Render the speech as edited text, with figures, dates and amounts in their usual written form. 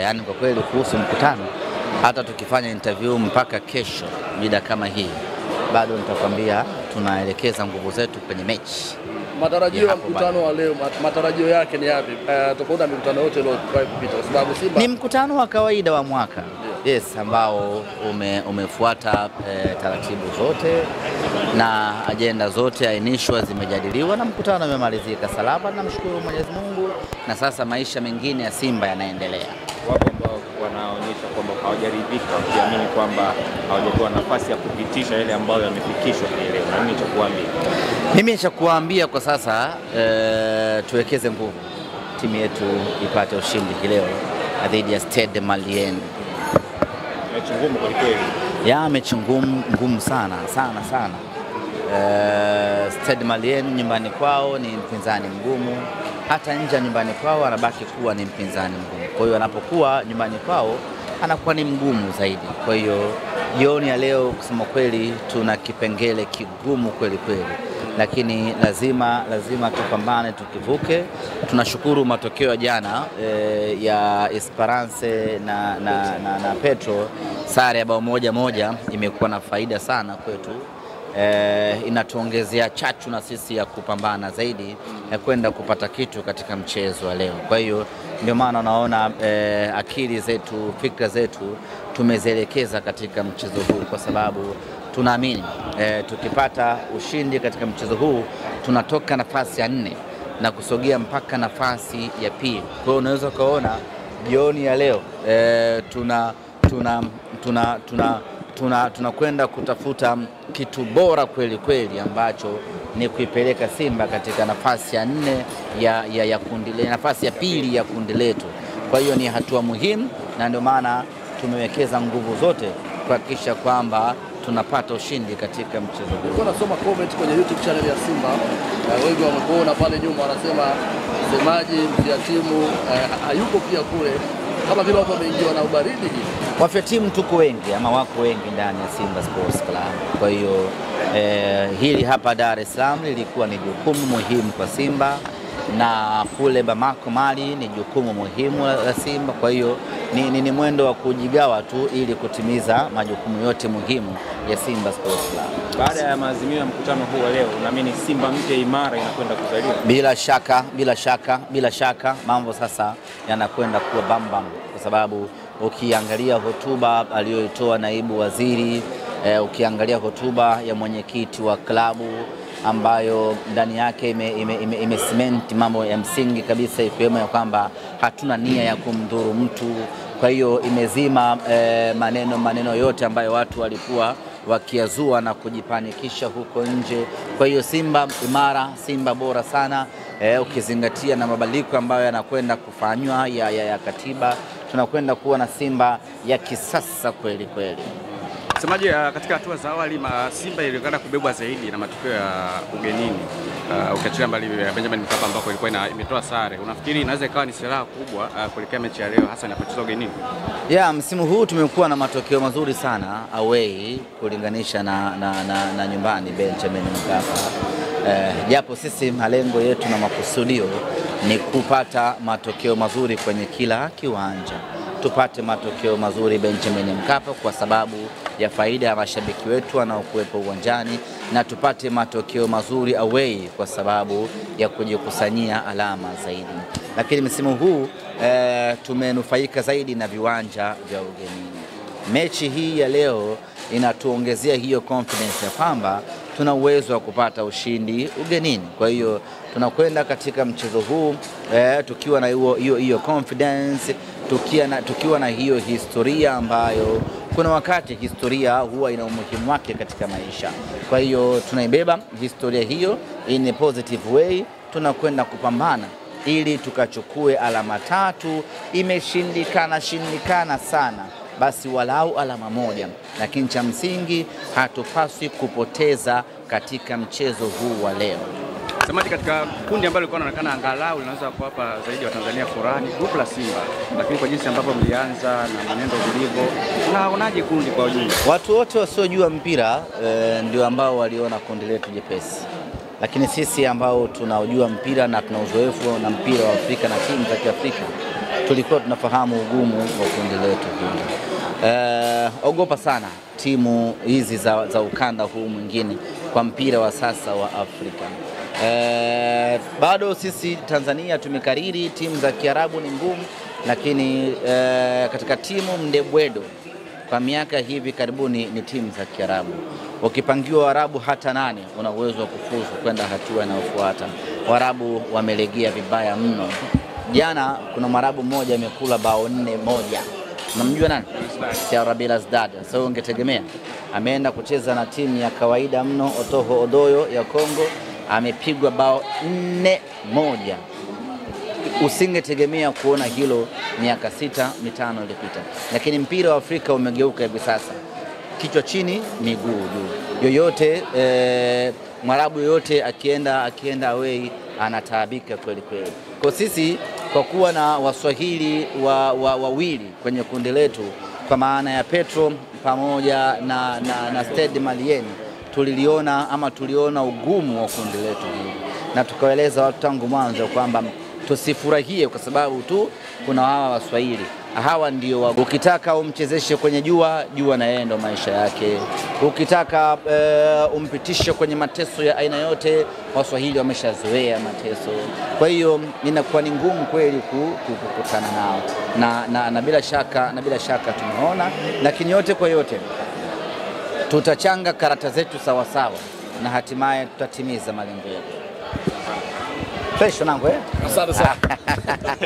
Yani kwa kweli kuhusu mkutano, hata tukifanya interview mpaka kesho mida kama hii, bado nitakwambia tunaelekeza nguvu zetu kwenye mechi. Matarajio ya mkutano wa leo, matarajio yake ni yapi? Tofauti na mikutano yote iliyowahi kupita, kwa sababu Simba ni mkutano wa kawaida wa mwaka. Yes, ambao umefuata taratibu zote na agenda zote ainishwa, zimejadiliwa na mkutano umemalizika salama, namshukuru Mwenyezi Mungu, na sasa maisha mengine ya Simba yanaendelea. Wapo ambao wanaonyesha kwamba hawajaridhika, wakiamini kwamba hawajapewa nafasi ya kupitisha yale ambayo yamefikishwa leo. Na nini cha kuambia? Mimi cha kuambia kwa sasa, tuwekeze nguvu timu yetu ipate ushindi leo dhidi ya Stade Malien. Mechi ngumu kwa kweli. Ya mechi ngumu sana. Stade Malien nyumbani kwao ni mpinzani mgumu, hata nje ya nyumbani kwao anabaki kuwa ni mpinzani mgumu. Kwa hiyo anapokuwa nyumbani kwao anakuwa ni mgumu zaidi. Kwa hiyo jioni ya leo kusema kweli tuna kipengele kigumu kweli, lakini lazima tupambane tukivuke. Tunashukuru matokeo ya jana ya Esperance na Petro, sare ya bao 1-1 imekuwa na faida sana kwetu. Inatuongezea chachu na sisi ya kupambana zaidi ya kwenda kupata kitu katika mchezo wa leo. Kwa hiyo ndio maana unaona akili zetu, fikra zetu tumezielekeza katika mchezo huu, kwa sababu tunaamini tukipata ushindi katika mchezo huu tunatoka nafasi ya 4 na kusogea mpaka nafasi ya pili. Kwa hiyo unaweza kuona jioni ya leo tunakwenda kutafuta kitu bora kweli ambacho ni kuipeleka Simba katika nafasi ya 4 ya kundi letu, nafasi ya pili ya kundi letu. Kwa hiyo ni hatua muhimu, na ndio maana tumewekeza nguvu zote kuhakikisha kwamba tunapata ushindi katika mchezo huu. Nilikuwa nasoma comment kwenye YouTube channel ya Simba, wengi wamekuona pale nyuma wanasema msemaji ya timu hayuko pia kule, kama vile watu wameingiwa na ubaridi hivi. Wafia timu tuko wengi ama wako wengi ndani ya Simba Sports Club. Kwa hiyo hili hapa Dar es Salaam lilikuwa ni jukumu muhimu kwa Simba, na kule Bamako Mali ni jukumu muhimu la Simba. Kwa hiyo ni mwendo wa kujigawa tu ili kutimiza majukumu yote muhimu ya Simba Sports Club. Baada ya maazimio ya mkutano huu wa leo, unaamini Simba mpya imara inakwenda kuzaliwa? Bila shaka mambo sasa yanakwenda kuwa bambam, kwa sababu ukiangalia hotuba aliyoitoa naibu waziri, ukiangalia hotuba ya mwenyekiti wa klabu ambayo ndani yake imecement mambo ya msingi kabisa, ikiwemo ya kwamba hatuna nia ya kumdhuru mtu. Kwa hiyo imezima maneno yote ambayo watu walikuwa wakiazua na kujipanikisha huko nje. Kwa hiyo Simba imara, Simba bora sana, ukizingatia na mabadiliko ambayo yanakwenda kufanywa ya katiba, tunakwenda kuwa na Simba ya kisasa kweli. Msemaji, katika hatua za awali Simba ilionekana kubebwa zaidi na matokeo ya ugenini, ukiachilia mbali Benjamin Mkapa ambako ilikuwa imetoa sare. Unafikiri inaweza ikawa ni silaha kubwa kuelekea mechi ya leo, hasa inapochezwa ugenini? Msimu huu tumekuwa na matokeo mazuri sana away kulinganisha na nyumbani Benjamin Mkapa. Japo sisi malengo yetu na makusudio ni kupata matokeo mazuri kwenye kila kiwanja. Tupate matokeo mazuri Benjamin Mkapa kwa sababu ya faida ya mashabiki wetu wanaokuwepo uwanjani, na tupate matokeo mazuri away kwa sababu ya kujikusanyia alama zaidi. Lakini msimu huu tumenufaika zaidi na viwanja vya ugenini. Mechi hii ya leo inatuongezea hiyo confidence ya kwamba tuna uwezo wa kupata ushindi ugenini. Kwa hiyo tunakwenda katika mchezo huu tukiwa na hiyo confidence, tukiwa na hiyo historia ambayo kuna wakati historia huwa ina umuhimu wake katika maisha. Kwa hiyo tunaibeba historia hiyo in a positive way, tunakwenda kupambana ili tukachukue alama 3. Imeshindikana sana, basi walau alama 1, lakini cha msingi hatupaswi kupoteza katika mchezo huu wa leo. Msemaji, katika kundi ambalo lilikuwa linaonekana angalau linaweza kuwapa zaidi wa Tanzania furaha, grupu la Simba, lakini kwa jinsi ambavyo mlianza na mwenendo vilivyo, unaonaje kundi kwa ujumla? Watu wote wasiojua mpira ndio ambao waliona kundi letu jepesi, lakini sisi ambao tunaujua mpira na tuna uzoefu na mpira wa Afrika na timu za Kiafrika tulikuwa tunafahamu ugumu wa kundi letu hili. Ogopa sana timu hizi za ukanda huu mwingine kwa mpira wa sasa wa Afrika. Bado sisi Tanzania tumekariri timu za Kiarabu ni ngumu, lakini katika timu mdebwedo kwa miaka hivi karibuni ni timu za Kiarabu. Ukipangiwa Waarabu hata 8 una uwezo wa kufuzu kwenda hatua inayofuata. Waarabu wamelegea vibaya mno. Jana kuna Mwarabu mmoja amekula bao 4-1. Unamjua nani? CR Belouizdad. Sasa ungetegemea ameenda kucheza na timu ya kawaida mno Otoho Odoyo ya Kongo, amepigwa bao 4-1. Usingetegemea kuona hilo miaka 6-5 iliyopita. Lakini mpira wa Afrika umegeuka hivi sasa. Kichwa chini, miguu juu. Yoyote Mwarabu yoyote akienda away anataabika kweli kweli. Kwa sisi kwa kuwa na Waswahili wawili kwenye kundi letu kwa maana ya Petro pamoja na Stade Malien, tuliona ugumu wa kundi letu hili, na tukaeleza watu tangu mwanzo kwamba tusifurahie kwa sababu tu kuna hawa Waswahili. Hawa ndio ukitaka umchezeshe kwenye jua na yeye ndo maisha yake. Ukitaka umpitishe kwenye mateso ya aina yote, Waswahili wameshazoea mateso. Kwa hiyo inakuwa ni ngumu kweli kukutana nao. Na bila shaka tumeona, lakini yote kwa yote tutachanga karata zetu sawa sawa na hatimaye tutatimiza malengo yetu. Fresh nangu Asante sana.